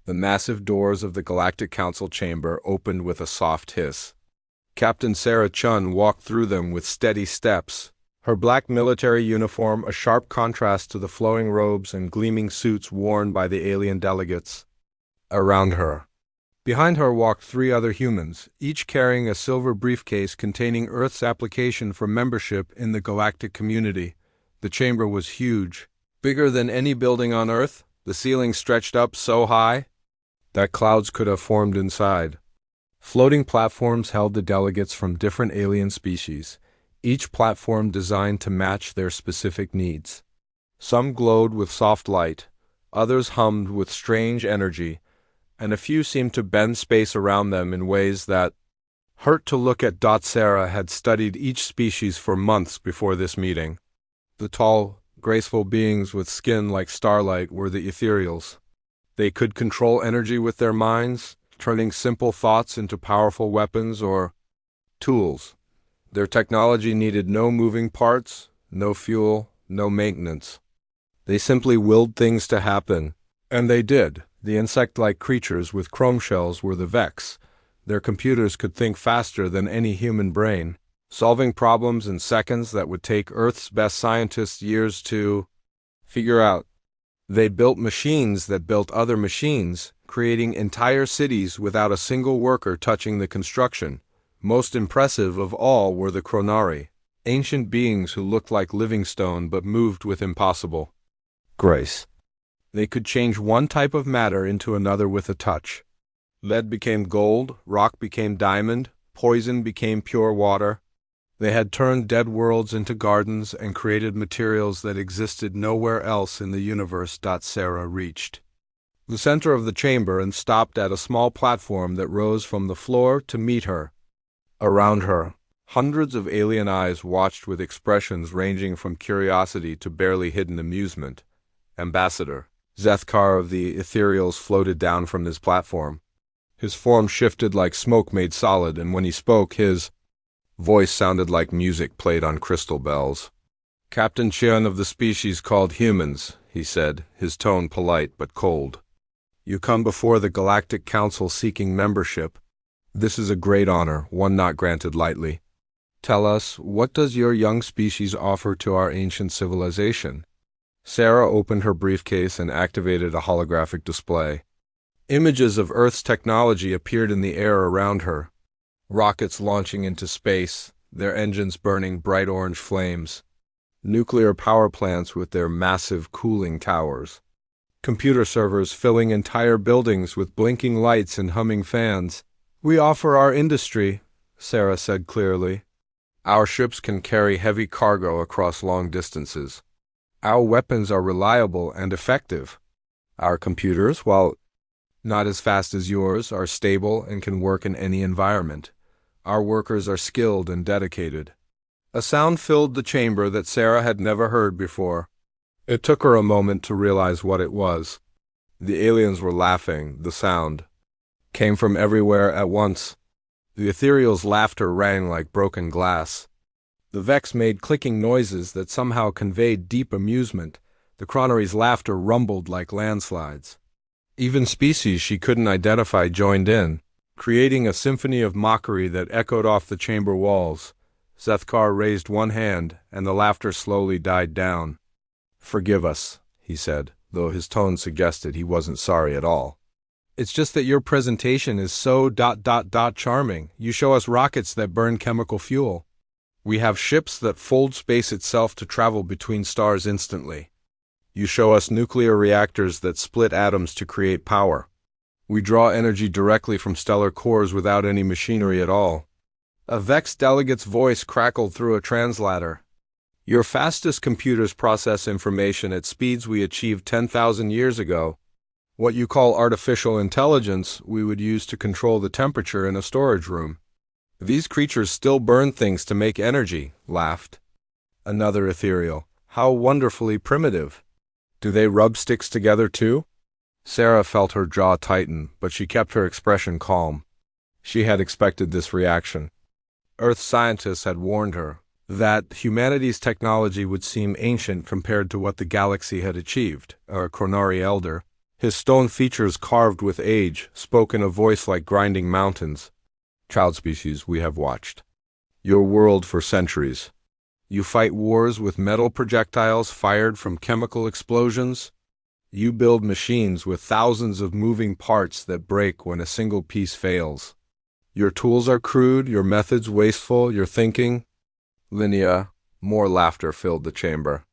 The massive doors of the Galactic Council chamber opened with a soft hiss. Captain Sarah Chun walked through them with steady steps, her black military uniform a sharp contrast to the flowing robes and gleaming suits worn by the alien delegates around her. Behind her walked 3 other humans, each carrying a silver briefcase containing Earth's application for membership in the galactic community. The chamber was huge, bigger than any building on Earth. The ceiling stretched up so high that clouds could have formed inside. Floating platforms held the delegates from different alien species, each platform designed to match their specific needs. Some glowed with soft light, others hummed with strange energy, and a few seemed to bend space around them in ways that hurt to look at. Sarah had studied each species for months before this meeting. The tall, graceful beings with skin like starlight were the ethereals. They could control energy with their minds, turning simple thoughts into powerful weapons or tools. Their technology needed no moving parts, no fuel, no maintenance. They simply willed things to happen, and they did. The insect-like creatures with chrome shells were the Vex. Their computers could think faster than any human brain, solving problems in seconds that would take Earth's best scientists years to figure out. They built machines that built other machines, creating entire cities without a single worker touching the construction. Most impressive of all were the Chronari, ancient beings who looked like living stone but moved with impossible grace. They could change one type of matter into another with a touch. Lead became gold, rock became diamond, poison became pure water. They had turned dead worlds into gardens and created materials that existed nowhere else in the universe. Sarah reached the center of the chamber and stopped at a small platform that rose from the floor to meet her. Around her, hundreds of alien eyes watched with expressions ranging from curiosity to barely hidden amusement. Ambassador Zethkar of the Ethereals floated down from his platform. His form shifted like smoke made solid, and when he spoke, his voice sounded like music played on crystal bells. Captain Chun of the species called humans, he said, his tone polite but cold. You come before the Galactic Council seeking membership. This is a great honor, one not granted lightly. Tell us, what does your young species offer to our ancient civilization? Sarah opened her briefcase and activated a holographic display. Images of Earth's technology appeared in the air around her. Rockets launching into space, their engines burning bright orange flames. Nuclear power plants with their massive cooling towers. Computer servers filling entire buildings with blinking lights and humming fans. We offer our industry, Sarah said clearly. Our ships can carry heavy cargo across long distances. Our weapons are reliable and effective. Our computers, while not as fast as yours, are stable and can work in any environment. Our workers are skilled and dedicated. A sound filled the chamber that Sarah had never heard before. It took her a moment to realize what it was. The aliens were laughing. The sound came from everywhere at once. The ethereals' laughter rang like broken glass. The Vex made clicking noises that somehow conveyed deep amusement. The Chronari's laughter rumbled like landslides. Even species she couldn't identify joined in, creating a symphony of mockery that echoed off the chamber walls. Zethkar raised one hand, and the laughter slowly died down. Forgive us, he said, though his tone suggested he wasn't sorry at all. It's just that your presentation is so charming. You show us rockets that burn chemical fuel. We have ships that fold space itself to travel between stars instantly. You show us nuclear reactors that split atoms to create power. We draw energy directly from stellar cores without any machinery at all. A Vex delegate's voice crackled through a translator. Your fastest computers process information at speeds we achieved 10,000 years ago. What you call artificial intelligence, we would use to control the temperature in a storage room. These creatures still burn things to make energy, laughed another ethereal. How wonderfully primitive. Do they rub sticks together too? Sarah felt her jaw tighten, but she kept her expression calm. She had expected this reaction. Earth scientists had warned her that humanity's technology would seem ancient compared to what the galaxy had achieved. A Chronari elder His stone features carved with age spoke in a voice like grinding mountains. Child species, we have watched your world for centuries. You fight wars with metal projectiles fired from chemical explosions. You build machines with thousands of moving parts that break when a single piece fails. Your tools are crude, your methods wasteful, your thinking linear. More laughter filled the chamber.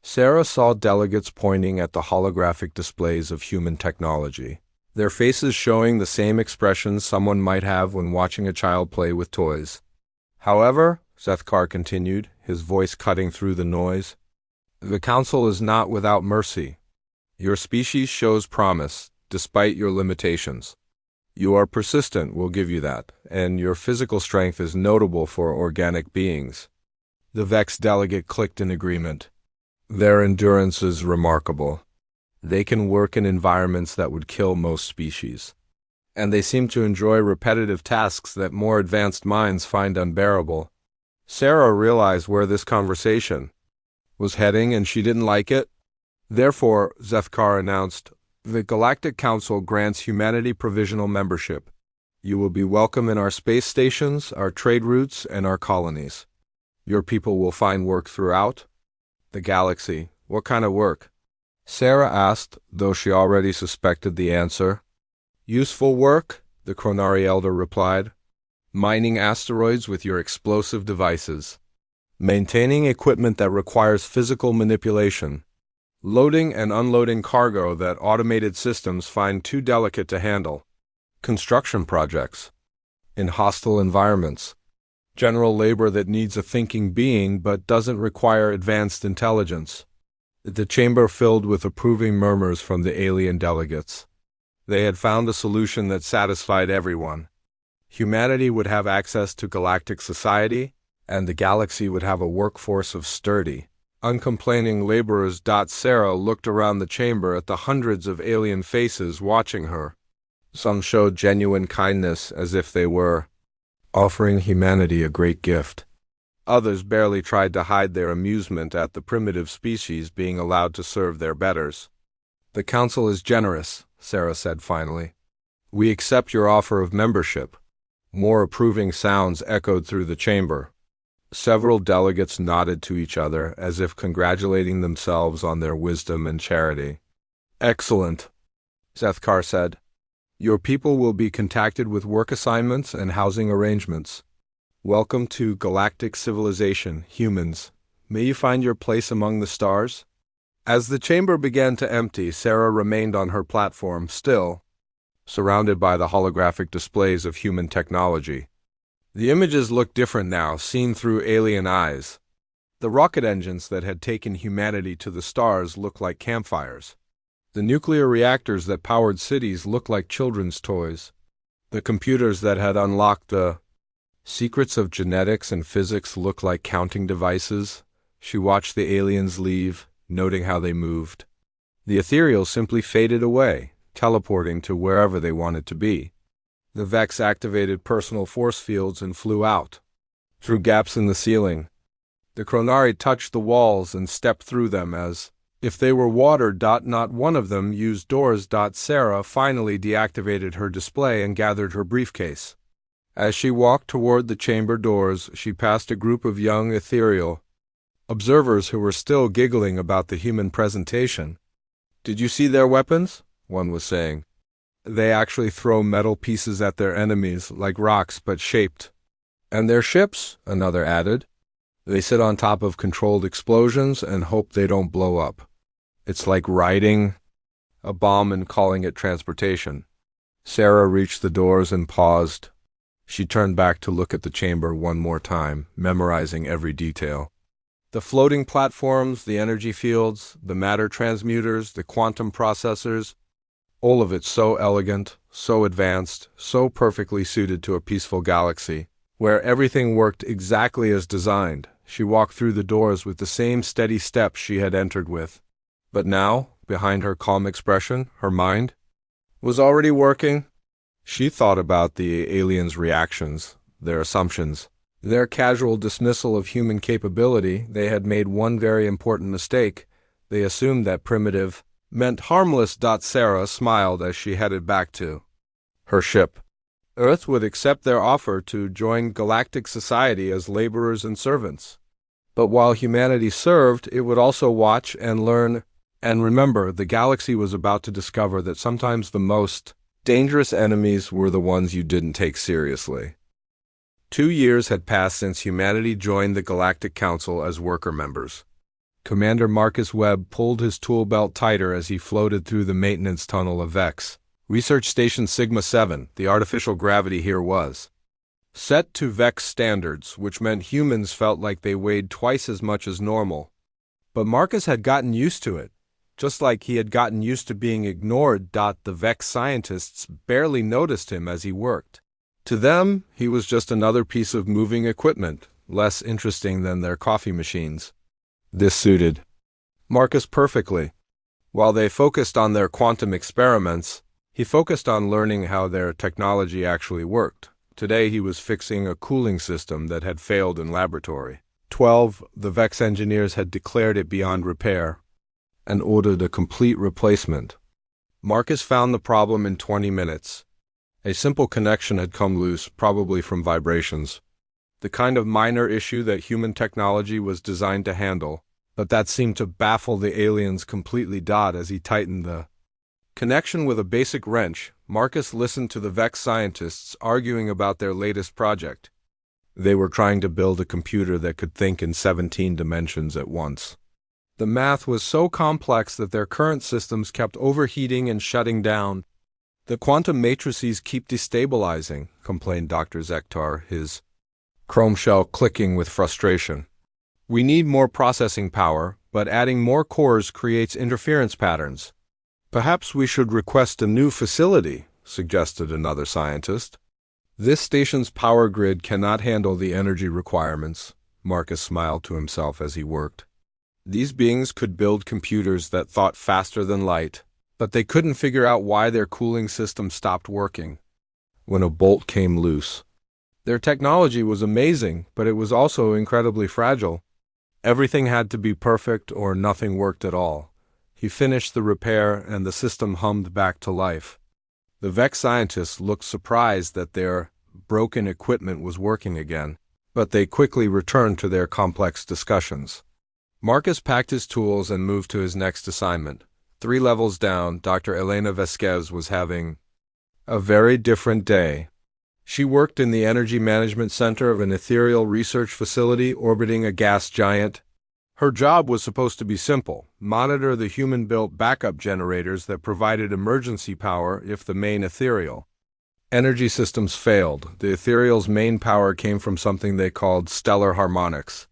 Sarah saw delegates pointing at the holographic displays of human technology, their faces showing the same expressions someone might have when watching a child play with toys. However, Zethkar continued, his voice cutting through the noise, the Council is not without mercy. Your species shows promise, despite your limitations. You are persistent, we'll give you that, and your physical strength is notable for organic beings. The Vex delegate clicked in agreement. Their endurance is remarkable. They can work in environments that would kill most species. And they seem to enjoy repetitive tasks that more advanced minds find unbearable. Sarah realized where this conversation was heading, and she didn't like it. Therefore, Zethkar announced, the Galactic Council grants humanity provisional membership. You will be welcome in our space stations, our trade routes, and our colonies. Your people will find work throughout the galaxy. What kind of work? Sarah asked, though she already suspected the answer. Useful work, the Kronari elder replied. Mining asteroids with your explosive devices. Maintaining equipment that requires physical manipulation. Loading and unloading cargo that automated systems find too delicate to handle. Construction projects. In hostile environments. General labor that needs a thinking being but doesn't require advanced intelligence. The chamber filled with approving murmurs from the alien delegates. They had found a solution that satisfied everyone. Humanity would have access to galactic society, and the galaxy would have a workforce of sturdy, uncomplaining laborers. Sarah looked around the chamber at the hundreds of alien faces watching her. Some showed genuine kindness as if they were offering humanity a great gift. Others barely tried to hide their amusement at the primitive species being allowed to serve their betters. The Council is generous, Sarah said finally. We accept your offer of membership. More approving sounds echoed through the chamber. Several delegates nodded to each other as if congratulating themselves on their wisdom and charity. Excellent, Zethkar said. Your people will be contacted with work assignments and housing arrangements. Welcome to galactic civilization, humans. May you find your place among the stars? As the chamber began to empty, Sarah remained on her platform, still, surrounded by the holographic displays of human technology. The images looked different now, seen through alien eyes. The rocket engines that had taken humanity to the stars looked like campfires. The nuclear reactors that powered cities looked like children's toys. The computers that had unlocked the secrets of genetics and physics looked like counting devices. She watched the aliens leave, noting how they moved. The ethereal simply faded away, teleporting to wherever they wanted to be. The Vex activated personal force fields and flew out, through gaps in the ceiling. The Kronari touched the walls and stepped through them as if they were water. Not one of them used doors. Sarah finally deactivated her display and gathered her briefcase. As she walked toward the chamber doors, she passed a group of young ethereal observers who were still giggling about the human presentation. Did you see their weapons? One was saying. They actually throw metal pieces at their enemies, like rocks but shaped. And their ships? Another added. They sit on top of controlled explosions and hope they don't blow up. It's like riding a bomb and calling it transportation. Sarah reached the doors and paused. She turned back to look at the chamber one more time, memorizing every detail. The floating platforms, the energy fields, the matter transmuters, the quantum processors, all of it so elegant, so advanced, so perfectly suited to a peaceful galaxy, where everything worked exactly as designed. She walked through the doors with the same steady steps she had entered with. But now, behind her calm expression, her mind was already working. She thought about the aliens' reactions, their assumptions, their casual dismissal of human capability. They had made one very important mistake. They assumed that primitive meant harmless. Sarah smiled as she headed back to her ship. Earth would accept their offer to join galactic society as laborers and servants. But while humanity served, it would also watch and learn. And remember, the galaxy was about to discover that sometimes the most dangerous enemies were the ones you didn't take seriously. 2 years had passed since humanity joined the Galactic Council as worker members. Commander Marcus Webb pulled his tool belt tighter as he floated through the maintenance tunnel of Vex. Research Station Sigma-7, the artificial gravity here was set to Vex standards, which meant humans felt like they weighed twice as much as normal. But Marcus had gotten used to it, just like he had gotten used to being ignored. The Vex scientists barely noticed him as he worked. To them, he was just another piece of moving equipment, less interesting than their coffee machines. This suited Marcus perfectly. While they focused on their quantum experiments, he focused on learning how their technology actually worked. Today he was fixing a cooling system that had failed in laboratory. 12, the Vex engineers had declared it beyond repair and ordered a complete replacement. Marcus found the problem in 20 minutes. A simple connection had come loose, probably from vibrations. The kind of minor issue that human technology was designed to handle, but that seemed to baffle the aliens completely. As he tightened the connection with a basic wrench, Marcus listened to the Vex scientists arguing about their latest project. They were trying to build a computer that could think in 17 dimensions at once. The math was so complex that their current systems kept overheating and shutting down. The quantum matrices keep destabilizing, complained Dr. Zektar, his chrome shell clicking with frustration. We need more processing power, but adding more cores creates interference patterns. Perhaps we should request a new facility, suggested another scientist. This station's power grid cannot handle the energy requirements, Marcus smiled to himself as he worked. These beings could build computers that thought faster than light, but they couldn't figure out why their cooling system stopped working when a bolt came loose. Their technology was amazing, but it was also incredibly fragile. Everything had to be perfect or nothing worked at all. He finished the repair and the system hummed back to life. The Vex scientists looked surprised that their broken equipment was working again, but they quickly returned to their complex discussions. Marcus packed his tools and moved to his next assignment. 3 levels down, Dr. Elena Vasquez was having a very different day. She worked in the Energy Management Center of an ethereal research facility orbiting a gas giant. Her job was supposed to be simple: monitor the human-built backup generators that provided emergency power if the main ethereal energy systems failed. The ethereal's main power came from something they called stellar harmonics.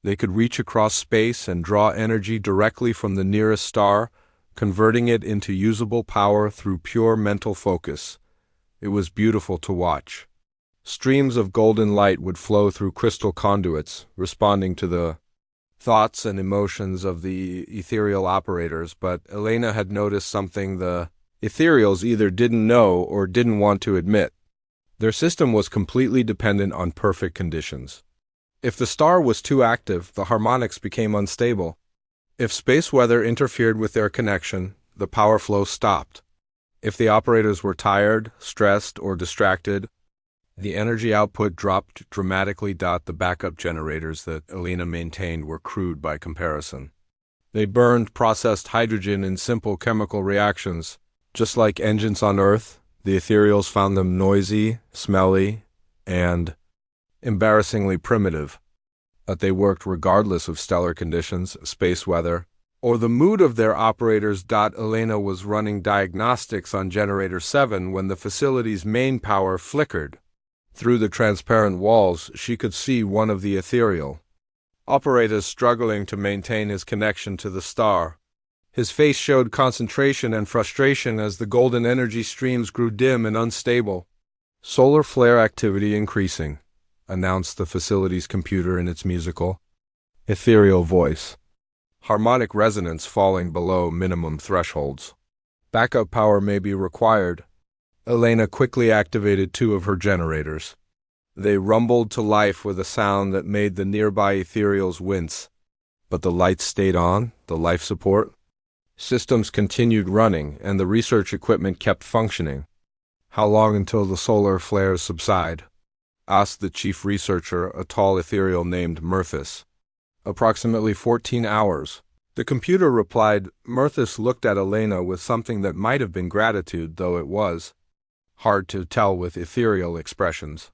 They could reach across space and draw energy directly from the nearest star, converting it into usable power through pure mental focus. It was beautiful to watch. Streams of golden light would flow through crystal conduits, responding to the thoughts and emotions of the ethereal operators, but Elena had noticed something the ethereals either didn't know or didn't want to admit. Their system was completely dependent on perfect conditions. If the star was too active, the harmonics became unstable. If space weather interfered with their connection, the power flow stopped. If the operators were tired, stressed, or distracted, the energy output dropped dramatically. The backup generators that Elena maintained were crude by comparison. They burned processed hydrogen in simple chemical reactions. Just like engines on Earth, the ethereals found them noisy, smelly, and embarrassingly primitive. But they worked regardless of stellar conditions, space weather, or the mood of their operators. Elena was running diagnostics on Generator 7 when the facility's main power flickered. Through the transparent walls, she could see one of the ethereal operators struggling to maintain his connection to the star. His face showed concentration and frustration as the golden energy streams grew dim and unstable. Solar flare activity increasing, announced the facility's computer in its musical, ethereal voice. Harmonic resonance falling below minimum thresholds. Backup power may be required. Elena quickly activated 2 of her generators. They rumbled to life with a sound that made the nearby ethereals wince. But the lights stayed on, the life support. Systems continued running, and the research equipment kept functioning. "How long until the solar flares subside?" asked the chief researcher, a tall ethereal named Murthis. "Approximately 14 hours. The computer replied. Murthis looked at Elena with something that might have been gratitude, though it was hard to tell with ethereal expressions.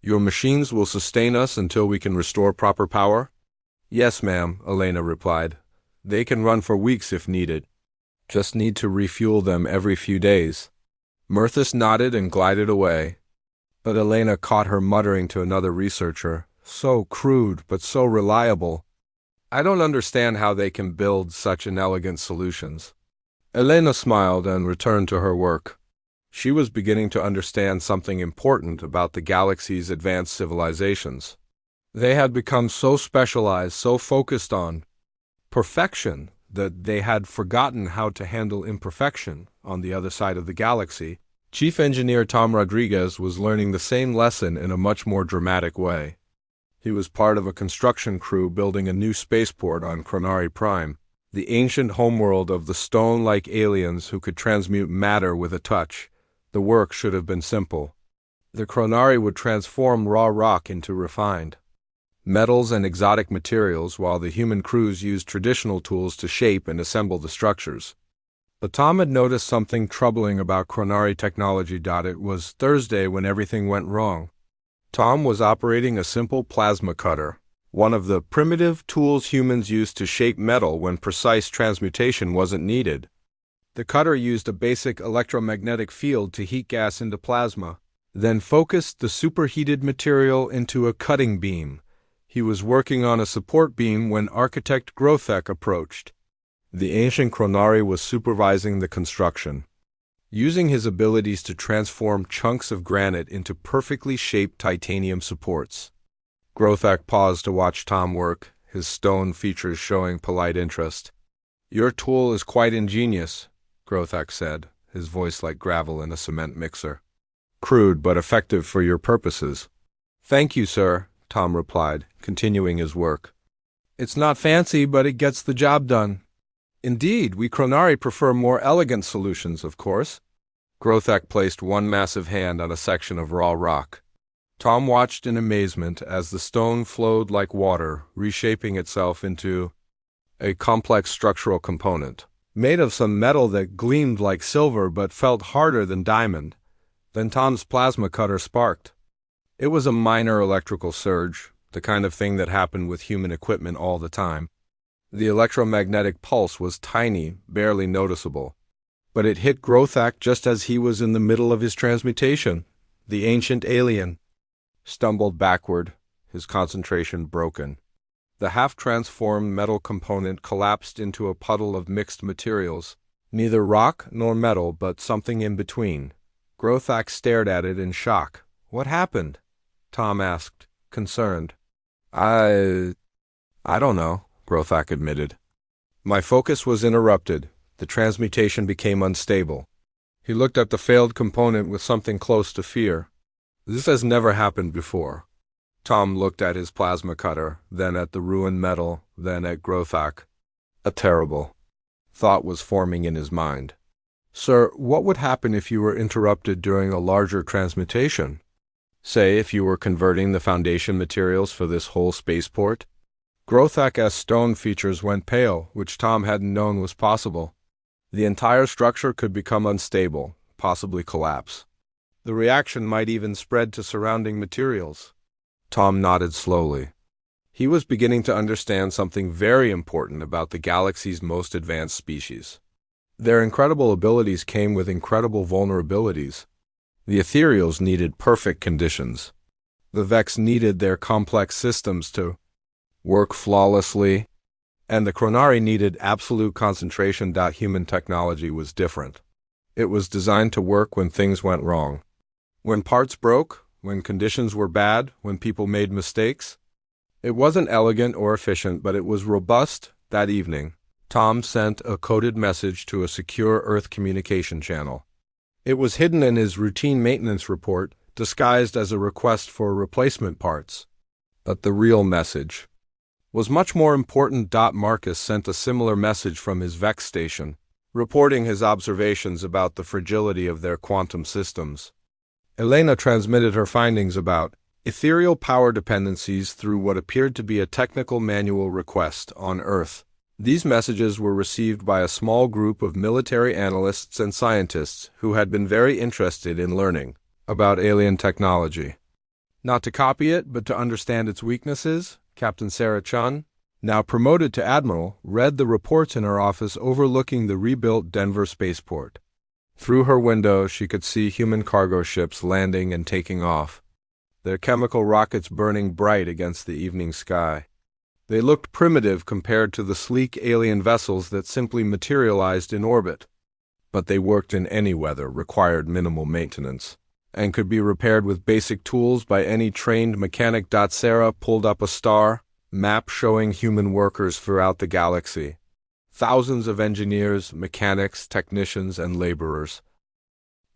"Your machines will sustain us until we can restore proper power?" "Yes, ma'am," Elena replied. "They can run for weeks if needed. Just need to refuel them every few days." Murthis nodded and glided away. But Elena caught her muttering to another researcher, "So crude, but so reliable. I don't understand how they can build such inelegant solutions." Elena smiled and returned to her work. She was beginning to understand something important about the galaxy's advanced civilizations. They had become so specialized, so focused on perfection, that they had forgotten how to handle imperfection on the other side of the galaxy. Chief Engineer Tom Rodriguez was learning the same lesson in a much more dramatic way. He was part of a construction crew building a new spaceport on Chronari Prime, the ancient homeworld of the stone-like aliens who could transmute matter with a touch. The work should have been simple. The Chronari would transform raw rock into refined metals and exotic materials, while the human crews used traditional tools to shape and assemble the structures. But Tom had noticed something troubling about Chronari technology. It was Thursday when everything went wrong. Tom was operating a simple plasma cutter, one of the primitive tools humans used to shape metal when precise transmutation wasn't needed. The cutter used a basic electromagnetic field to heat gas into plasma, then focused the superheated material into a cutting beam. He was working on a support beam when architect Grothek approached. The ancient Chronari was supervising the construction, using his abilities to transform chunks of granite into perfectly shaped titanium supports. Grothek paused to watch Tom work, his stone features showing polite interest. "Your tool is quite ingenious," Grothek said, his voice like gravel in a cement mixer. "Crude but effective for your purposes." "Thank you, sir," Tom replied, continuing his work. "It's not fancy, but it gets the job done." "Indeed, we Chronari prefer more elegant solutions, of course." Grothek placed one massive hand on a section of raw rock. Tom watched in amazement as the stone flowed like water, reshaping itself into a complex structural component, made of some metal that gleamed like silver but felt harder than diamond. Then Tom's plasma cutter sparked. It was a minor electrical surge, the kind of thing that happened with human equipment all the time. The electromagnetic pulse was tiny, barely noticeable. But it hit Grothek just as he was in the middle of his transmutation. The ancient alien stumbled backward, his concentration broken. The half-transformed metal component collapsed into a puddle of mixed materials, neither rock nor metal, but something in between. Grothek stared at it in shock. "What happened?" Tom asked, concerned. I don't know," Grothek admitted. "My focus was interrupted. The transmutation became unstable." He looked at the failed component with something close to fear. "This has never happened before." Tom looked at his plasma cutter, then at the ruined metal, then at Grothek. A terrible thought was forming in his mind. "Sir, what would happen if you were interrupted during a larger transmutation? Say, if you were converting the foundation materials for this whole spaceport?" Grothek's stone features went pale, which Tom hadn't known was possible. The entire structure could become unstable, possibly collapse. The reaction might even spread to surrounding materials. Tom nodded slowly. He was beginning to understand something very important about the galaxy's most advanced species. Their incredible abilities came with incredible vulnerabilities. The ethereals needed perfect conditions. The Vex needed their complex systems to work flawlessly, and the Chronari needed absolute concentration. Human technology was different. It was designed to work when things went wrong. When parts broke, when conditions were bad, when people made mistakes. It wasn't elegant or efficient, but it was robust. That evening, Tom sent a coded message to a secure Earth communication channel. It was hidden in his routine maintenance report, disguised as a request for replacement parts. But the real message was much more important. Marcus sent a similar message from his Vex station, reporting his observations about the fragility of their quantum systems. Elena transmitted her findings about ethereal power dependencies through what appeared to be a technical manual request on Earth. These messages were received by a small group of military analysts and scientists who had been very interested in learning about alien technology. Not to copy it, but to understand its weaknesses, Captain Sarah Chun, now promoted to Admiral, read the reports in her office overlooking the rebuilt Denver spaceport. Through her window, she could see human cargo ships landing and taking off, their chemical rockets burning bright against the evening sky. They looked primitive compared to the sleek alien vessels that simply materialized in orbit. But they worked in any weather, required minimal maintenance, and could be repaired with basic tools by any trained mechanic. Sarah pulled up a star map showing human workers throughout the galaxy. Thousands of engineers, mechanics, technicians, and laborers.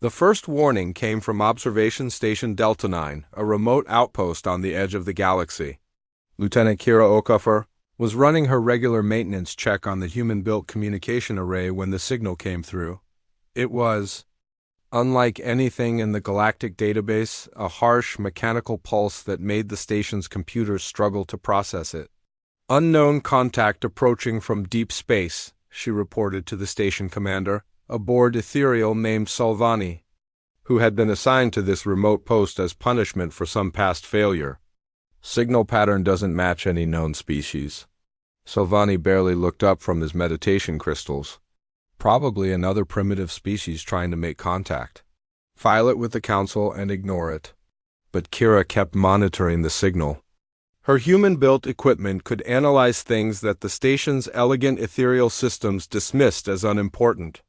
The first warning came from Observation Station Delta 9, a remote outpost on the edge of the galaxy. Lieutenant Kira Okafor was running her regular maintenance check on the human-built communication array when the signal came through. It was, unlike anything in the galactic database, a harsh mechanical pulse that made the station's computers struggle to process it. Unknown contact approaching from deep space, she reported to the station commander, aboard ethereal named Salvani, who had been assigned to this remote post as punishment for some past failure. Signal pattern doesn't match any known species. Salvani barely looked up from his meditation crystals. Probably another primitive species trying to make contact. File it with the Council and ignore it. But Kira kept monitoring the signal. Her human-built equipment could analyze things that the station's elegant ethereal systems dismissed as unimportant.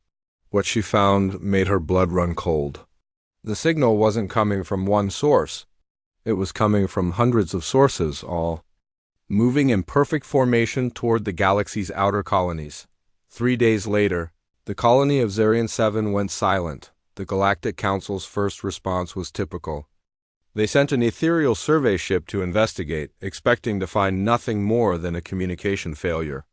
What she found made her blood run cold. The signal wasn't coming from one source. It was coming from hundreds of sources, all moving in perfect formation toward the galaxy's outer colonies. 3 days later, the colony of Zarian 7 went silent. The Galactic Council's first response was typical. They sent an ethereal survey ship to investigate, expecting to find nothing more than a communication failure.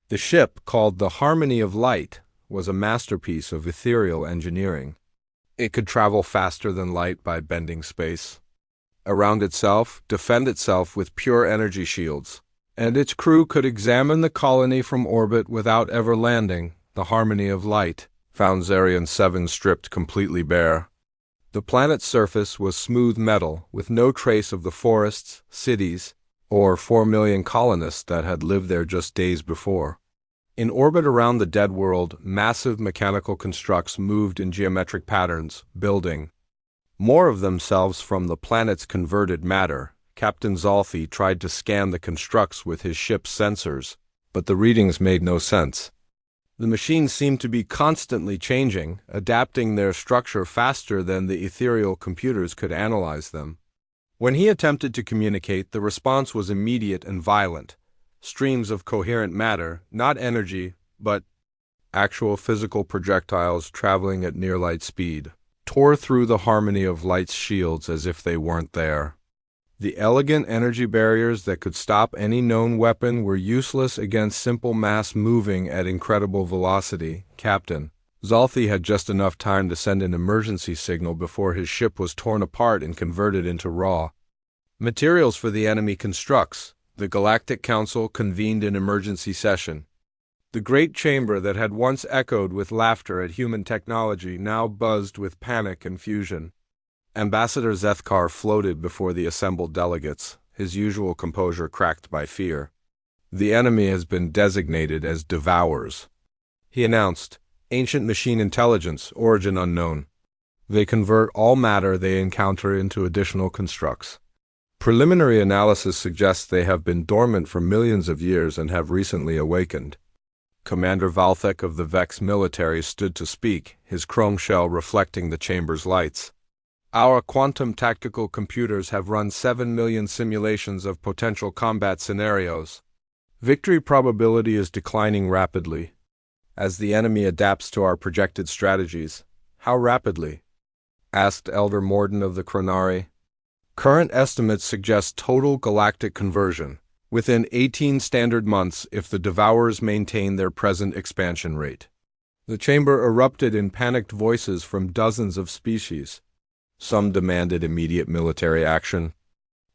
The ship, called the Harmony of Light, was a masterpiece of ethereal engineering. It could travel faster than light by bending space around itself, defend itself with pure energy shields, and its crew could examine the colony from orbit without ever landing. The Harmony of Light found Zarian 7 stripped completely bare. The planet's surface was smooth metal, with no trace of the forests, cities, or 4 million colonists that had lived there just days before. In orbit around the dead world, massive mechanical constructs moved in geometric patterns, building more of themselves from the planet's converted matter. Captain Zalthi tried to scan the constructs with his ship's sensors, but the readings made no sense. The machines seemed to be constantly changing, adapting their structure faster than the ethereal computers could analyze them. When he attempted to communicate, the response was immediate and violent. Streams of coherent matter, not energy, but actual physical projectiles traveling at near-light speed, tore through the Harmony of Light's shields as if they weren't there. The elegant energy barriers that could stop any known weapon were useless against simple mass moving at incredible velocity. Captain Zalthi had just enough time to send an emergency signal before his ship was torn apart and converted into raw materials for the enemy constructs. The Galactic Council convened an emergency session. The great chamber that had once echoed with laughter at human technology now buzzed with panic and fusion. Ambassador Zethkar floated before the assembled delegates, his usual composure cracked by fear. The enemy has been designated as Devourers, he announced. Ancient machine intelligence, origin unknown. They convert all matter they encounter into additional constructs. Preliminary analysis suggests they have been dormant for millions of years and have recently awakened. Commander Valthek of the Vex military stood to speak, his chrome shell reflecting the chamber's lights. Our quantum tactical computers have run 7 million simulations of potential combat scenarios. Victory probability is declining rapidly as the enemy adapts to our projected strategies. How rapidly? Asked Elder Morden of the Chronari. Current estimates suggest total galactic conversion, within 18 standard months if the Devourers maintain their present expansion rate. The chamber erupted in panicked voices from dozens of species. Some demanded immediate military action.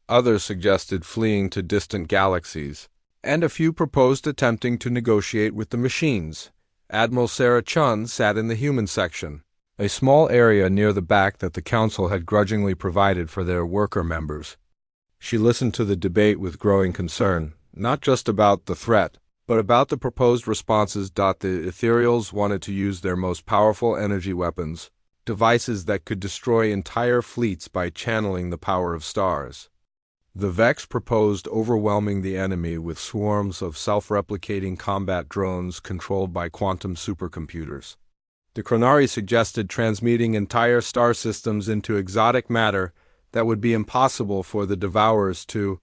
Others suggested fleeing to distant galaxies, and a few proposed attempting to negotiate with the machines. Admiral Sarah Chun sat in the human section, a small area near the back that the Council had grudgingly provided for their worker members. She listened to the debate with growing concern, not just about the threat, but about the proposed responses. The Ethereals wanted to use their most powerful energy weapons, devices that could destroy entire fleets by channeling the power of stars. The Vex proposed overwhelming the enemy with swarms of self-replicating combat drones controlled by quantum supercomputers. The Chronari suggested transmuting entire star systems into exotic matter that would be impossible for the Devourers to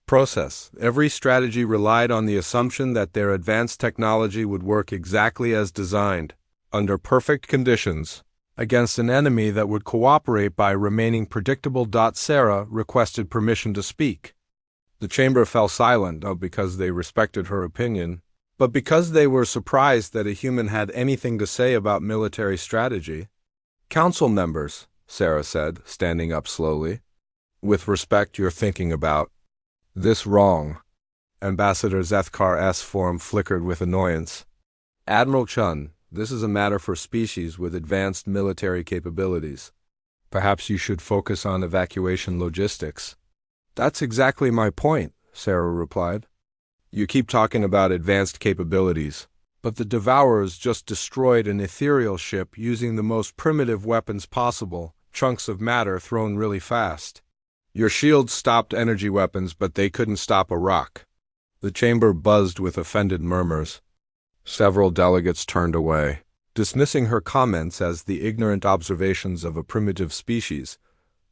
process. Every strategy relied on the assumption that their advanced technology would work exactly as designed, under perfect conditions, against an enemy that would cooperate by remaining predictable. Sarah requested permission to speak. The chamber fell silent, not because they respected her opinion, but because they were surprised that a human had anything to say about military strategy. "Council members," Sarah said, standing up slowly, "with respect, you're thinking about this wrong." Ambassador Zethkar's form flickered with annoyance. "Admiral Chun, this is a matter for species with advanced military capabilities. Perhaps you should focus on evacuation logistics." "That's exactly my point," Sarah replied. "You keep talking about advanced capabilities, but the Devourers just destroyed an ethereal ship using the most primitive weapons possible, chunks of matter thrown really fast. Your shields stopped energy weapons, but they couldn't stop a rock." The chamber buzzed with offended murmurs. Several delegates turned away, dismissing her comments as the ignorant observations of a primitive species,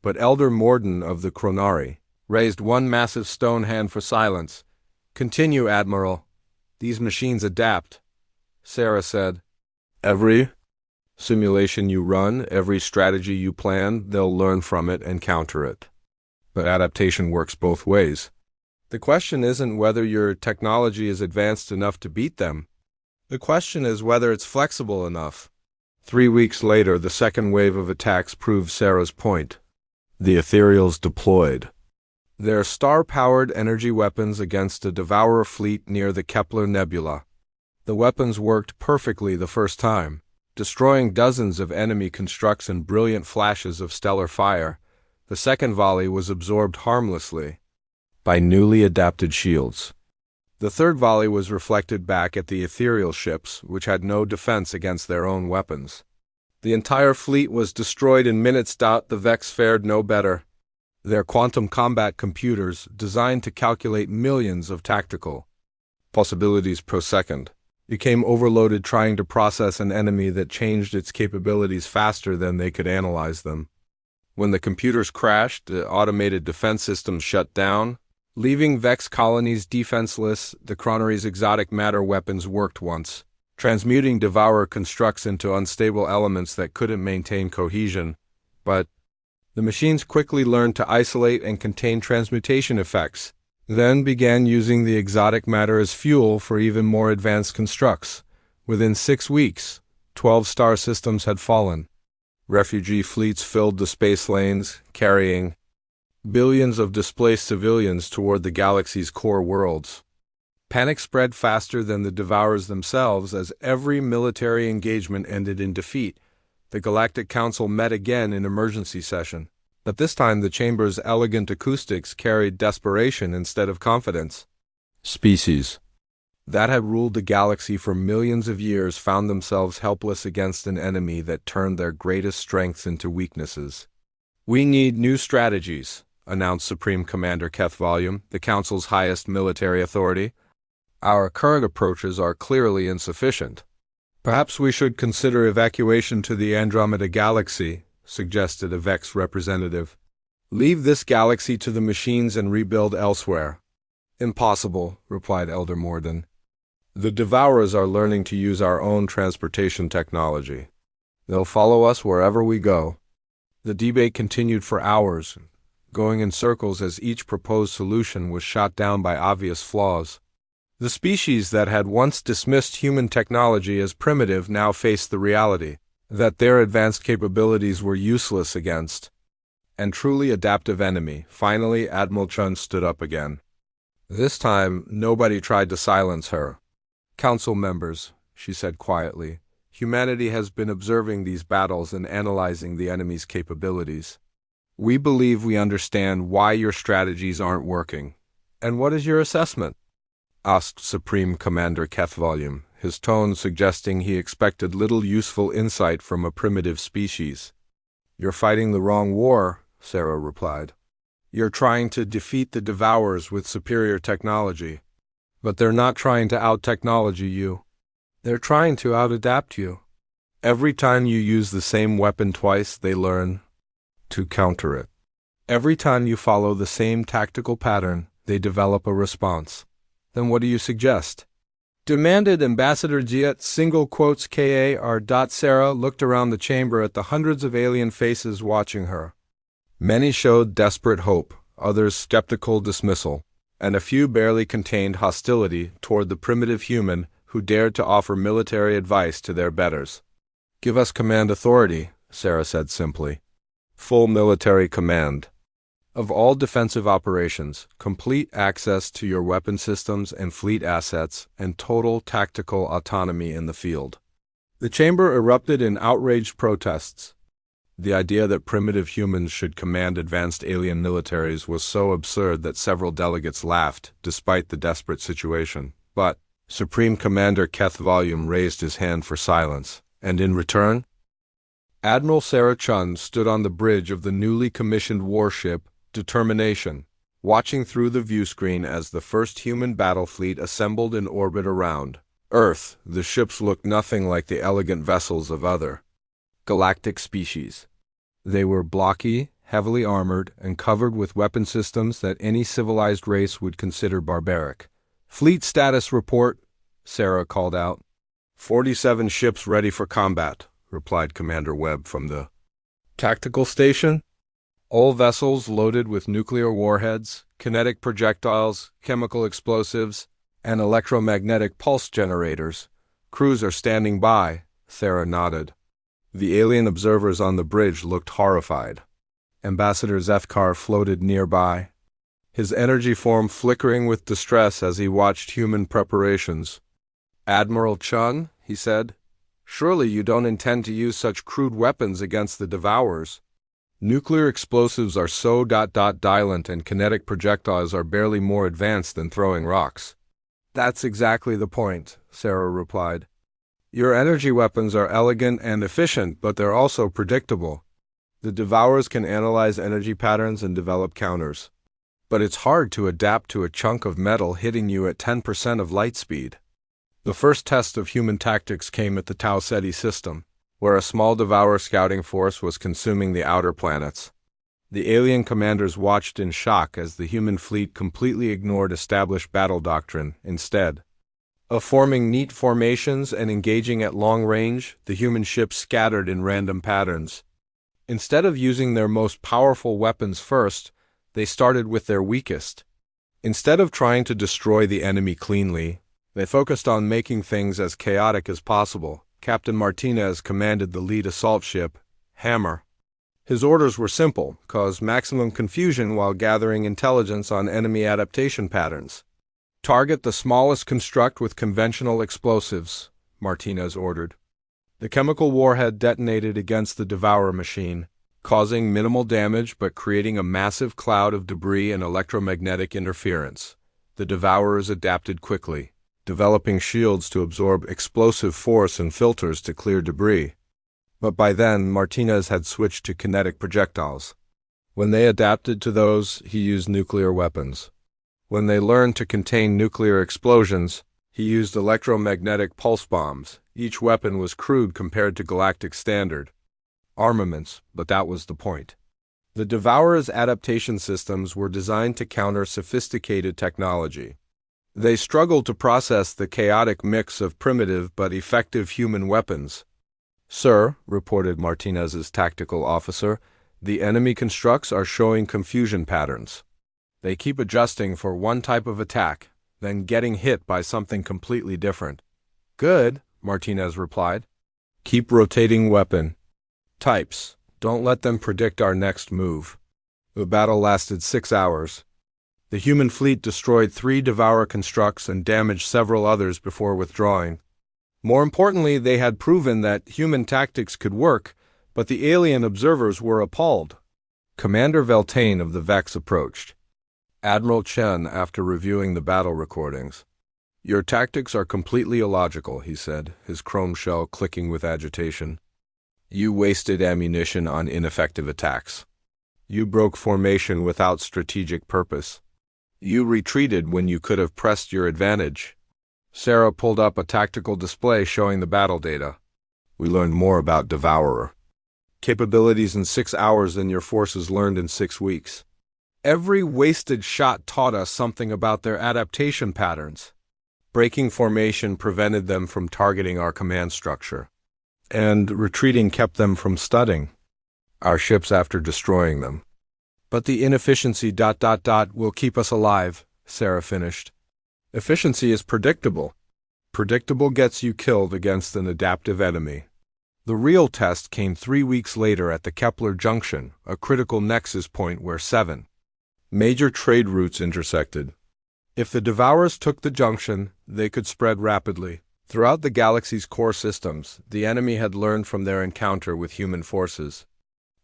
but Elder Morden of the Chronari raised one massive stone hand for silence. "Continue, Admiral. These machines adapt," Sarah said. "Every simulation you run, every strategy you plan, they'll learn from it and counter it. But adaptation works both ways. The question isn't whether your technology is advanced enough to beat them. The question is whether it's flexible enough." 3 weeks later, the second wave of attacks proved Sarah's point. The Ethereals deployed their star-powered energy weapons against a Devourer fleet near the Kepler Nebula. The weapons worked perfectly the first time, destroying dozens of enemy constructs in brilliant flashes of stellar fire. The second volley was absorbed harmlessly by newly adapted shields. The third volley was reflected back at the ethereal ships, which had no defense against their own weapons. The entire fleet was destroyed in minutes. The Vex fared no better. Their quantum combat computers, designed to calculate millions of tactical possibilities per second, became overloaded trying to process an enemy that changed its capabilities faster than they could analyze them. When the computers crashed, the automated defense systems shut down, leaving Vex colonies defenseless. The Chronari's exotic matter weapons worked once, transmuting Devourer constructs into unstable elements that couldn't maintain cohesion, but the machines quickly learned to isolate and contain transmutation effects, then began using the exotic matter as fuel for even more advanced constructs. Within 6 weeks, 12 star systems had fallen. Refugee fleets filled the space lanes, carrying billions of displaced civilians toward the galaxy's core worlds. Panic spread faster than the Devourers themselves as every military engagement ended in defeat. The Galactic Council met again in emergency session, but this time the chamber's elegant acoustics carried desperation instead of confidence. Species that had ruled the galaxy for millions of years found themselves helpless against an enemy that turned their greatest strengths into weaknesses. "We need new strategies," announced Supreme Commander Keth Volume, the Council's highest military authority. "Our current approaches are clearly insufficient." "Perhaps we should consider evacuation to the Andromeda Galaxy," suggested a Vex representative. "Leave this galaxy to the machines and rebuild elsewhere." "Impossible," replied Elder Morden. "The Devourers are learning to use our own transportation technology. They'll follow us wherever we go." The debate continued for hours, going in circles as each proposed solution was shot down by obvious flaws. The species that had once dismissed human technology as primitive now faced the reality that their advanced capabilities were useless against and truly adaptive enemy. Finally, Admiral Chun stood up again. This time, nobody tried to silence her. "Council members," she said quietly, "humanity has been observing these battles and analyzing the enemy's capabilities. We believe we understand why your strategies aren't working." "And what is your assessment?" asked Supreme Commander Kethvolume, his tone suggesting he expected little useful insight from a primitive species. "You're fighting the wrong war," Sarah replied. "You're trying to defeat the Devourers with superior technology. But they're not trying to out-technology you. They're trying to out-adapt you. Every time you use the same weapon twice, they learn to counter it. Every time you follow the same tactical pattern, they develop a response. Then what do you suggest?" demanded Ambassador Jiet _KAR. Sarah looked around the chamber at the hundreds of alien faces watching her. Many showed desperate hope, others skeptical dismissal, and a few barely contained hostility toward the primitive human who dared to offer military advice to their betters. "Give us command authority," Sarah said simply. "Full military command of all defensive operations, complete access to your weapon systems and fleet assets, and total tactical autonomy in the field." The chamber erupted in outraged protests. The idea that primitive humans should command advanced alien militaries was so absurd that several delegates laughed, despite the desperate situation. But Supreme Commander Kethvolume raised his hand for silence, and in return, Admiral Sarah Chun stood on the bridge of the newly commissioned warship Determination, watching through the viewscreen as the first human battle fleet assembled in orbit around Earth. The ships looked nothing like the elegant vessels of other galactic species. They were blocky, heavily armored, and covered with weapon systems that any civilized race would consider barbaric. "Fleet status report," Sarah called out. 47 ships ready for combat," replied Commander Webb from the tactical station. "All vessels loaded with nuclear warheads, kinetic projectiles, chemical explosives, and electromagnetic pulse generators. Crews are standing by," Sarah nodded. The alien observers on the bridge looked horrified. Ambassador Zethkar floated nearby, his energy form flickering with distress as he watched human preparations. "Admiral Chun," he said, "surely you don't intend to use such crude weapons against the Devourers. Nuclear explosives are so dilent and kinetic projectiles are barely more advanced than throwing rocks." "That's exactly the point," Sarah replied. "Your energy weapons are elegant and efficient, but they're also predictable. The Devourers can analyze energy patterns and develop counters. But it's hard to adapt to a chunk of metal hitting you at 10% of light speed." The first test of human tactics came at the Tau Ceti system, where a small Devourer scouting force was consuming the outer planets. The alien commanders watched in shock as the human fleet completely ignored established battle doctrine. Instead of forming neat formations and engaging at long range, the human ships scattered in random patterns. Instead of using their most powerful weapons first, they started with their weakest. Instead of trying to destroy the enemy cleanly, they focused on making things as chaotic as possible. Captain Martinez commanded the lead assault ship, Hammer. His orders were simple: cause maximum confusion while gathering intelligence on enemy adaptation patterns. "Target the smallest construct with conventional explosives," Martinez ordered. The chemical warhead detonated against the Devourer machine, causing minimal damage but creating a massive cloud of debris and electromagnetic interference. The Devourers adapted quickly, developing shields to absorb explosive force and filters to clear debris. But by then, Martinez had switched to kinetic projectiles. When they adapted to those, he used nuclear weapons. When they learned to contain nuclear explosions, he used electromagnetic pulse bombs. Each weapon was crude compared to galactic standard armaments, but that was the point. The Devourer's adaptation systems were designed to counter sophisticated technology. They struggled to process the chaotic mix of primitive but effective human weapons. "Sir," reported Martinez's tactical officer, The enemy constructs are showing confusion patterns. They keep adjusting for one type of attack, then getting hit by something completely different. Good, Martinez replied. Keep rotating weapon types. Don't let them predict our next move. The battle lasted 6 hours. The human fleet destroyed 3 Devourer constructs and damaged several others before withdrawing. More importantly, they had proven that human tactics could work, but the alien observers were appalled. Commander Veltane of the Vex approached Admiral Chen after reviewing the battle recordings. Your tactics are completely illogical, he said, his chrome shell clicking with agitation. You wasted ammunition on ineffective attacks. You broke formation without strategic purpose. You retreated when you could have pressed your advantage. Sarah pulled up a tactical display showing the battle data. We learned more about Devourer capabilities in 6 hours than your forces learned in 6 weeks. Every wasted shot taught us something about their adaptation patterns. Breaking formation prevented them from targeting our command structure, and retreating kept them from studying our ships after destroying them. But the inefficiency ... will keep us alive, Sarah finished. Efficiency is predictable. Predictable gets you killed against an adaptive enemy. The real test came 3 weeks later at the Kepler Junction, a critical nexus point where 7 major trade routes intersected. If the Devourers took the junction, they could spread rapidly. Throughout the galaxy's core systems, the enemy had learned from their encounter with human forces.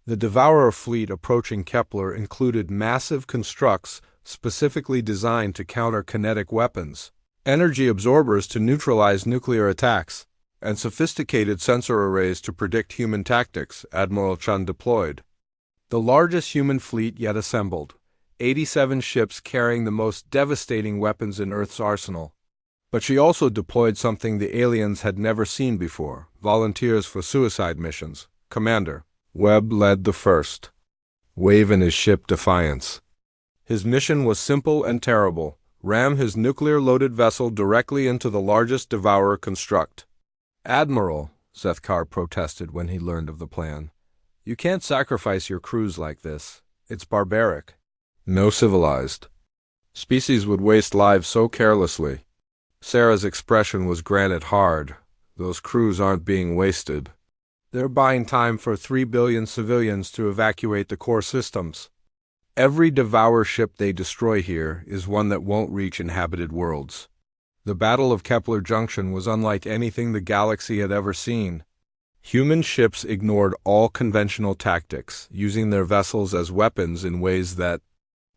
The Devourer fleet approaching Kepler included massive constructs specifically designed to counter kinetic weapons, energy absorbers to neutralize nuclear attacks, and sophisticated sensor arrays to predict human tactics, Admiral Chun deployed. The largest human fleet yet assembled, 87 ships carrying the most devastating weapons in Earth's arsenal. But she also deployed something the aliens had never seen before, volunteers for suicide missions. Commander Webb led the first wave in his ship Defiance. His mission was simple and terrible: ram his nuclear-loaded vessel directly into the largest Devourer construct. Admiral, Zethkar protested when he learned of the plan. You can't sacrifice your crews like this. It's barbaric. No civilized species would waste lives so carelessly. Sarah's expression was granite hard. Those crews aren't being wasted. They're buying time for 3 billion civilians to evacuate the core systems. Every Devourer ship they destroy here is one that won't reach inhabited worlds. The Battle of Kepler Junction was unlike anything the galaxy had ever seen. Human ships ignored all conventional tactics, using their vessels as weapons in ways that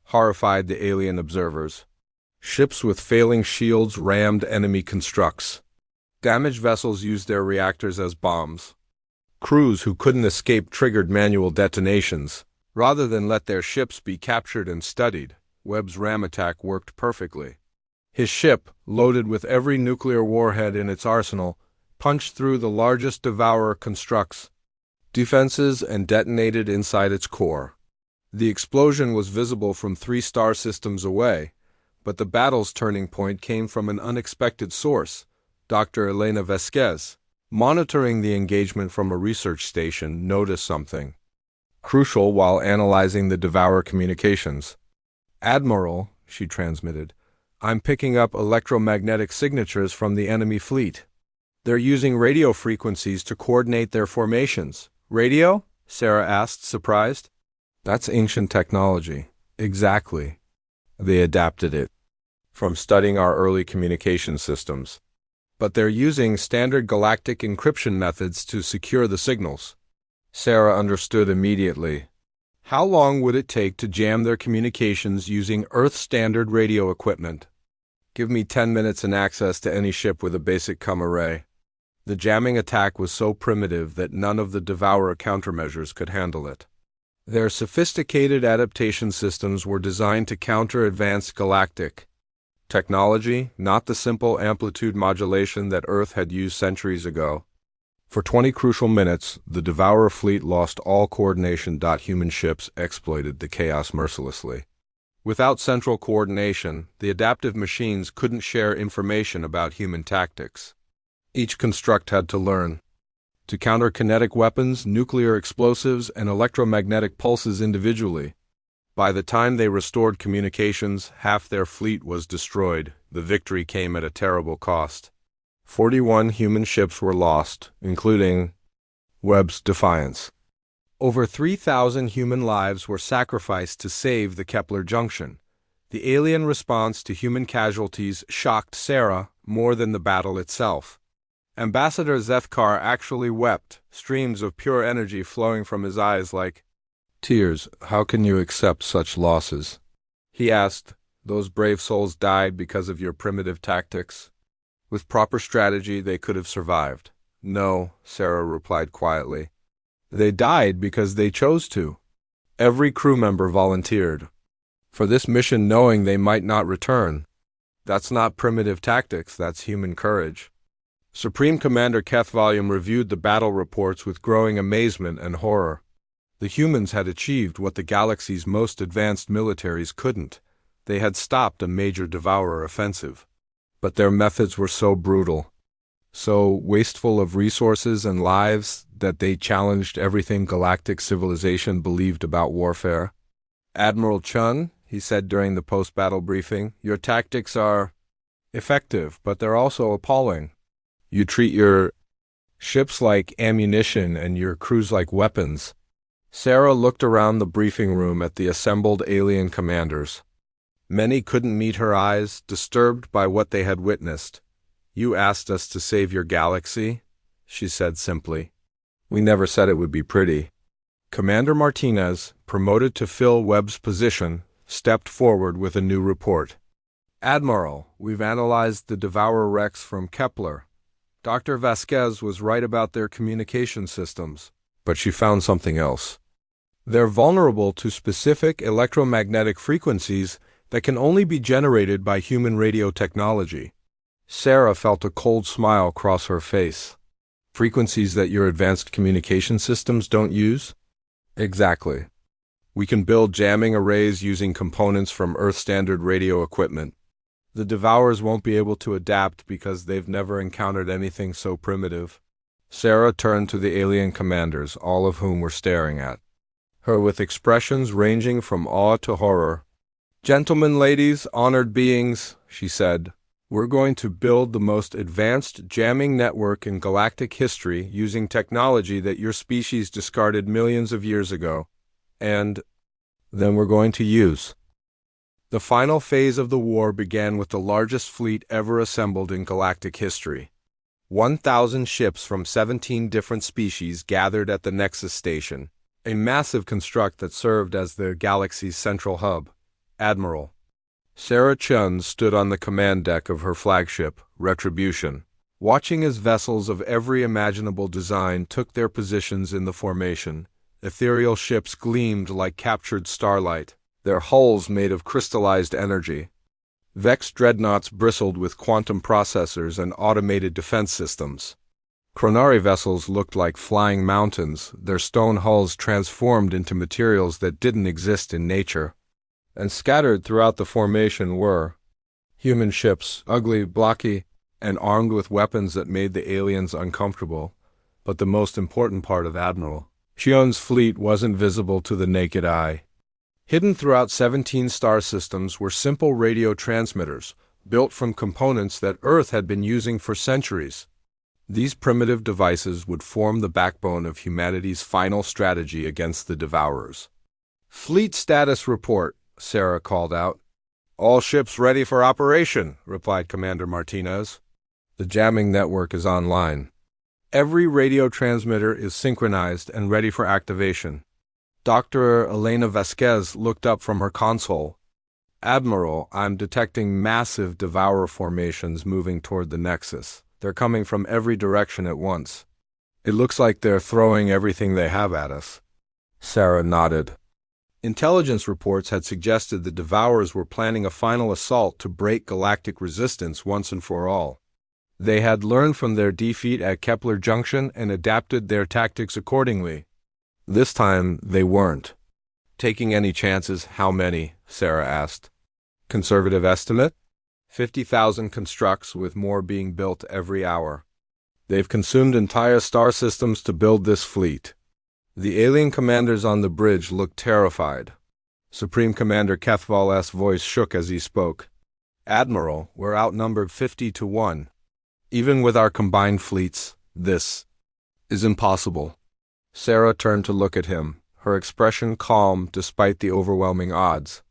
horrified the alien observers. Ships with failing shields rammed enemy constructs. Damaged vessels used their reactors as bombs. Crews who couldn't escape triggered manual detonations. Rather than let their ships be captured and studied, Webb's ram attack worked perfectly. His ship, loaded with every nuclear warhead in its arsenal, punched through the largest Devourer constructs' defenses and detonated inside its core. The explosion was visible from 3 star systems away, but the battle's turning point came from an unexpected source. Dr. Elena Vesquez, monitoring the engagement from a research station, noticed something crucial while analyzing the Devourer communications. Admiral, she transmitted, I'm picking up electromagnetic signatures from the enemy fleet. They're using radio frequencies to coordinate their formations. Radio? Sarah asked, surprised. That's ancient technology. Exactly. They adapted it from studying our early communication systems. But they're using standard galactic encryption methods to secure the signals. Sarah understood immediately. How long would it take to jam their communications using Earth-standard radio equipment? Give me 10 minutes and access to any ship with a basic comm array. The jamming attack was so primitive that none of the Devourer countermeasures could handle it. Their sophisticated adaptation systems were designed to counter advanced galactic technology, not the simple amplitude modulation that Earth had used centuries ago. For 20 crucial minutes, the Devourer fleet lost all coordination. Human ships exploited the chaos mercilessly. Without central coordination, the adaptive machines couldn't share information about human tactics. Each construct had to learn to counter kinetic weapons, nuclear explosives, and electromagnetic pulses individually. By the time they restored communications, half their fleet was destroyed. The victory came at a terrible cost. 41 human ships were lost, including Webb's Defiance. Over 3,000 human lives were sacrificed to save the Kepler Junction. The alien response to human casualties shocked Sarah more than the battle itself. Ambassador Zethkar actually wept, streams of pure energy flowing from his eyes like tears. How can you accept such losses? He asked. Those brave souls died because of your primitive tactics. With proper strategy, they could have survived. No, Sarah replied quietly. They died because they chose to. Every crew member volunteered for this mission knowing they might not return. That's not primitive tactics, that's human courage. Supreme Commander Kethvalium reviewed the battle reports with growing amazement and horror. The humans had achieved what the galaxy's most advanced militaries couldn't. They had stopped a major Devourer offensive. But their methods were so brutal, so wasteful of resources and lives, that they challenged everything galactic civilization believed about warfare. Admiral Chun, he said during the post-battle briefing, your tactics are effective, but they're also appalling. You treat your ships like ammunition and your crews like weapons. Sarah looked around the briefing room at the assembled alien commanders. Many couldn't meet her eyes, disturbed by what they had witnessed. You asked us to save your galaxy, she said simply. We never said it would be pretty. Commander Martinez, promoted to fill Webb's position, stepped forward with a new report. Admiral, we've analyzed the Devourer wrecks from Kepler. Dr. Vasquez was right about their communication systems, but she found something else. They're vulnerable to specific electromagnetic frequencies that can only be generated by human radio technology. Sarah felt a cold smile cross her face. Frequencies that your advanced communication systems don't use? Exactly. We can build jamming arrays using components from Earth-standard radio equipment. The Devourers won't be able to adapt because they've never encountered anything so primitive. Sarah turned to the alien commanders, all of whom were staring at her with expressions ranging from awe to horror. Gentlemen, ladies, honored beings, she said, we're going to build the most advanced jamming network in galactic history using technology that your species discarded millions of years ago. And then we're going to use. The final phase of the war began with the largest fleet ever assembled in galactic history. 1,000 ships from 17 different species gathered at the Nexus Station, a massive construct that served as the galaxy's central hub. Admiral Sarah Chun stood on the command deck of her flagship, Retribution, watching as vessels of every imaginable design took their positions in the formation. Ethereal ships gleamed like captured starlight, their hulls made of crystallized energy. Vex dreadnoughts bristled with quantum processors and automated defense systems. Chronari vessels looked like flying mountains, their stone hulls transformed into materials that didn't exist in nature. And scattered throughout the formation were human ships, ugly, blocky, and armed with weapons that made the aliens uncomfortable. But the most important part of Admiral Chun's fleet wasn't visible to the naked eye. Hidden throughout 17 star systems were simple radio transmitters, built from components that Earth had been using for centuries. These primitive devices would form the backbone of humanity's final strategy against the Devourers. Fleet status report, Sarah called out. All ships ready for operation, replied Commander Martinez. The jamming network is online. Every radio transmitter is synchronized and ready for activation. Dr. Elena Vasquez looked up from her console. Admiral, I'm detecting massive Devourer formations moving toward the Nexus. They're coming from every direction at once. It looks like they're throwing everything they have at us. Sarah nodded. Intelligence reports had suggested the Devourers were planning a final assault to break galactic resistance once and for all. They had learned from their defeat at Kepler Junction and adapted their tactics accordingly. This time, they weren't. Taking any chances, how many? Sarah asked. Conservative estimate? 50,000 constructs, with more being built every hour. They've consumed entire star systems to build this fleet. The alien commanders on the bridge looked terrified. Supreme Commander Kethval's voice shook as he spoke. Admiral, we're outnumbered 50-1. Even with our combined fleets, this is impossible. Sarah turned to look at him, her expression calm despite the overwhelming odds.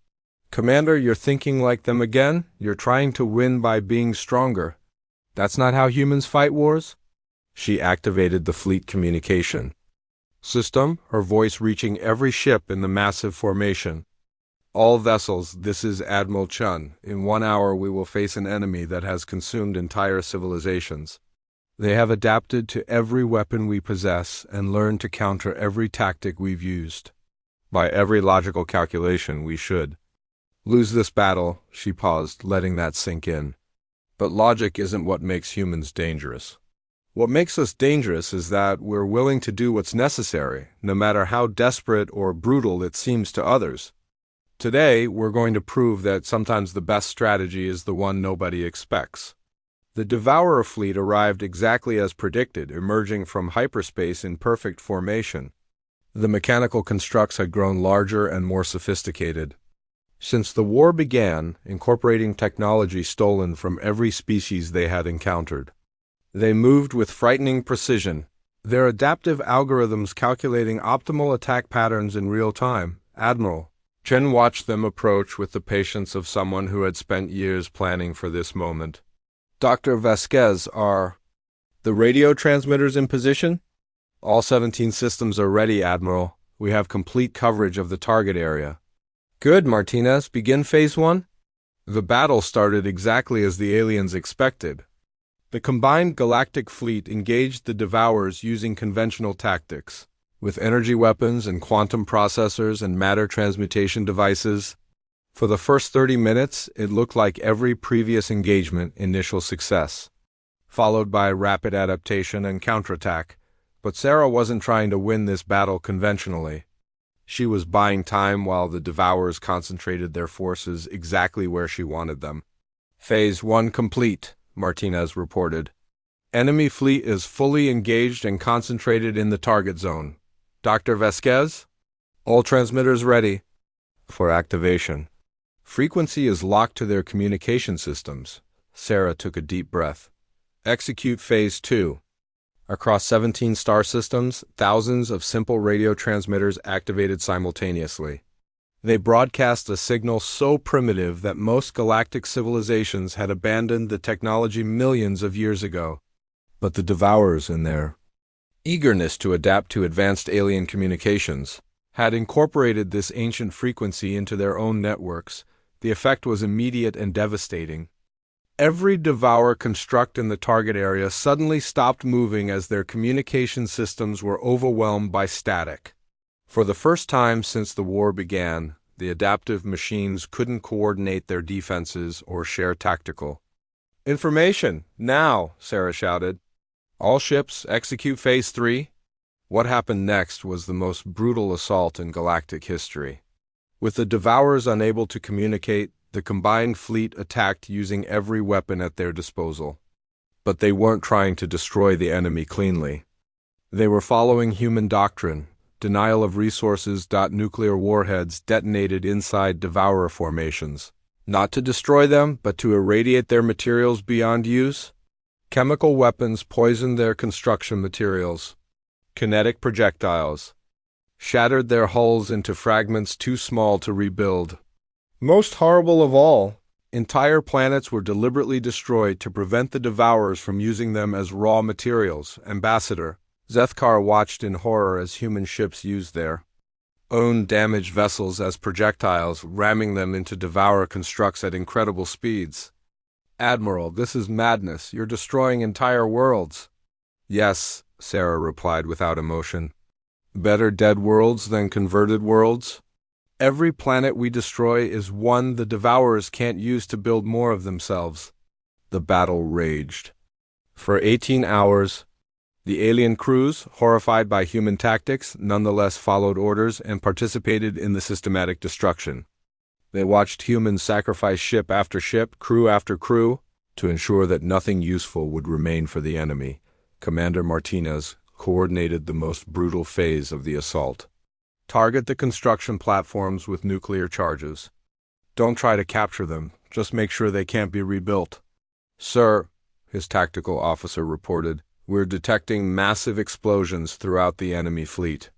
Commander, you're thinking like them again? You're trying to win by being stronger. That's not how humans fight wars? She activated the fleet communication system, her voice reaching every ship in the massive formation. All vessels, this is Admiral Chun. In 1 hour we will face an enemy that has consumed entire civilizations. They have adapted to every weapon we possess and learned to counter every tactic we've used. By every logical calculation, we should lose this battle. She paused, letting that sink in. But logic isn't what makes humans dangerous. What makes us dangerous is that we're willing to do what's necessary, no matter how desperate or brutal it seems to others. Today, we're going to prove that sometimes the best strategy is the one nobody expects. The Devourer fleet arrived exactly as predicted, emerging from hyperspace in perfect formation. The mechanical constructs had grown larger and more sophisticated. Since the war began, incorporating technology stolen from every species they had encountered. They moved with frightening precision, their adaptive algorithms calculating optimal attack patterns in real time. Admiral Chen watched them approach with the patience of someone who had spent years planning for this moment. Dr. Vasquez, are the radio transmitters in position? All 17 systems are ready, Admiral. We have complete coverage of the target area. Good, Martinez. Begin Phase 1? The battle started exactly as the aliens expected. The combined galactic fleet engaged the Devourers using conventional tactics, with energy weapons and quantum processors and matter transmutation devices. For the first 30 minutes, it looked like every previous engagement, initial success, followed by rapid adaptation and counterattack. But Sarah wasn't trying to win this battle conventionally. She was buying time while the Devourers concentrated their forces exactly where she wanted them. Phase 1 complete, Martinez reported. Enemy fleet is fully engaged and concentrated in the target zone. Dr. Vasquez? All transmitters ready for activation. Frequency is locked to their communication systems. Sarah took a deep breath. Execute Phase 2. Across 17 star systems, thousands of simple radio transmitters activated simultaneously. They broadcast a signal so primitive that most galactic civilizations had abandoned the technology millions of years ago. But the Devourers, in their eagerness to adapt to advanced alien communications, had incorporated this ancient frequency into their own networks. The effect was immediate and devastating. Every Devourer construct in the target area suddenly stopped moving as their communication systems were overwhelmed by static. For the first time since the war began, the adaptive machines couldn't coordinate their defenses or share tactical information. Now, Sarah shouted. All ships, execute Phase 3. What happened next was the most brutal assault in galactic history. With the Devourers unable to communicate, the combined fleet attacked using every weapon at their disposal. But they weren't trying to destroy the enemy cleanly. They were following human doctrine, denial of resources. Nuclear warheads detonated inside Devourer formations, not to destroy them, but to irradiate their materials beyond use. Chemical weapons poisoned their construction materials. Kinetic projectiles shattered their hulls into fragments too small to rebuild. Most horrible of all, entire planets were deliberately destroyed to prevent the Devourers from using them as raw materials. Ambassador Zethkar watched in horror as human ships used their own damaged vessels as projectiles, ramming them into Devourer constructs at incredible speeds. Admiral, this is madness. You're destroying entire worlds. Yes, Sarah replied without emotion. Better dead worlds than converted worlds? Every planet we destroy is one the Devourers can't use to build more of themselves. The battle raged. For 18 hours, the alien crews, horrified by human tactics, nonetheless followed orders and participated in the systematic destruction. They watched humans sacrifice ship after ship, crew after crew, to ensure that nothing useful would remain for the enemy. Commander Martinez coordinated the most brutal phase of the assault. Target the construction platforms with nuclear charges. Don't try to capture them, just make sure they can't be rebuilt. Sir, his tactical officer reported, we're detecting massive explosions throughout the enemy fleet.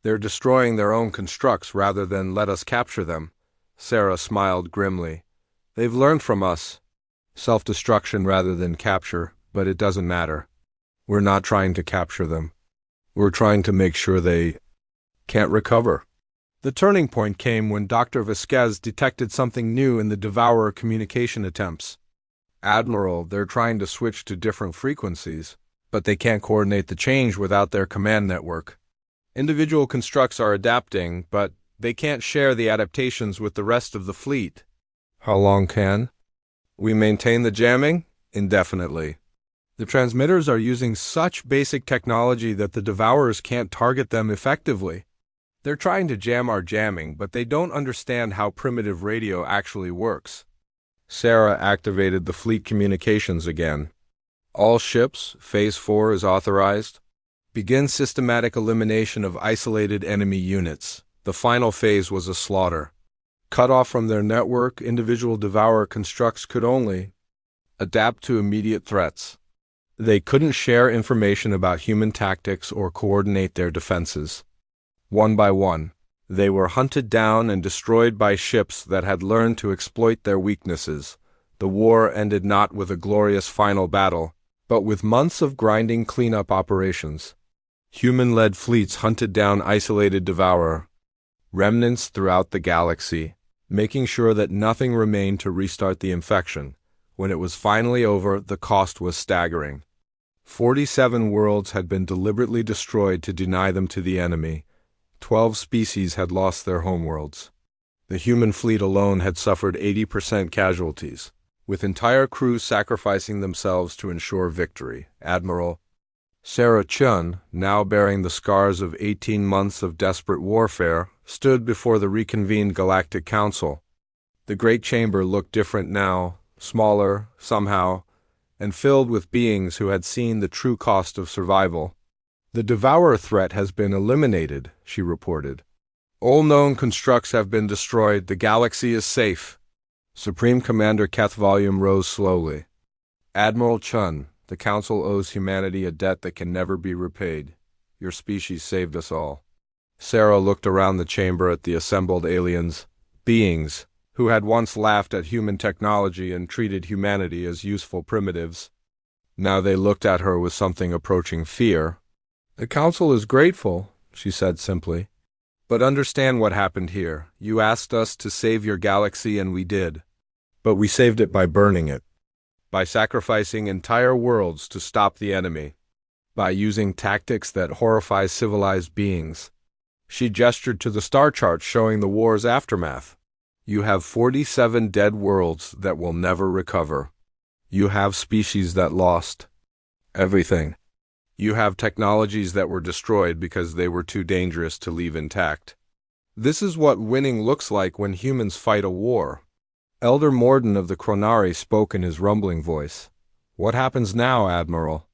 They're destroying their own constructs rather than let us capture them. Sarah smiled grimly. They've learned from us. Self-destruction rather than capture, but it doesn't matter. We're not trying to capture them. We're trying to make sure they can't recover. The turning point came when Dr. Vasquez detected something new in the Devourer communication attempts. Admiral, they're trying to switch to different frequencies, but they can't coordinate the change without their command network. Individual constructs are adapting, but they can't share the adaptations with the rest of the fleet. How long can we maintain the jamming? Indefinitely. The transmitters are using such basic technology that the Devourers can't target them effectively. They're trying to jam our jamming, but they don't understand how primitive radio actually works. Sarah activated the fleet communications again. All ships, Phase 4 is authorized. Begin systematic elimination of isolated enemy units. The final phase was a slaughter. Cut off from their network, individual Devourer constructs could only adapt to immediate threats. They couldn't share information about human tactics or coordinate their defenses. One by one, they were hunted down and destroyed by ships that had learned to exploit their weaknesses. The war ended not with a glorious final battle, but with months of grinding cleanup operations. Human-led fleets hunted down isolated Devourer remnants throughout the galaxy, making sure that nothing remained to restart the infection. When it was finally over, the cost was staggering. 47 worlds had been deliberately destroyed to deny them to the enemy. 12 species had lost their homeworlds. The human fleet alone had suffered 80% casualties, with entire crews sacrificing themselves to ensure victory. Admiral Sarah Chun, now bearing the scars of 18 months of desperate warfare, stood before the reconvened Galactic Council. The Great Chamber looked different now, smaller, somehow, and filled with beings who had seen the true cost of survival. The Devourer threat has been eliminated, she reported. All known constructs have been destroyed. The galaxy is safe. Supreme Commander Keth Volume rose slowly. Admiral Chun, the Council owes humanity a debt that can never be repaid. Your species saved us all. Sarah looked around the chamber at the assembled aliens, beings who had once laughed at human technology and treated humanity as useful primitives. Now they looked at her with something approaching fear. The Council is grateful, she said simply. But understand what happened here. You asked us to save your galaxy and we did. But we saved it by burning it. By sacrificing entire worlds to stop the enemy. By using tactics that horrify civilized beings. She gestured to the star chart showing the war's aftermath. You have 47 dead worlds that will never recover. You have species that lost everything. You have technologies that were destroyed because they were too dangerous to leave intact. This is what winning looks like when humans fight a war. Elder Morden of the Chronari spoke in his rumbling voice. What happens now, Admiral?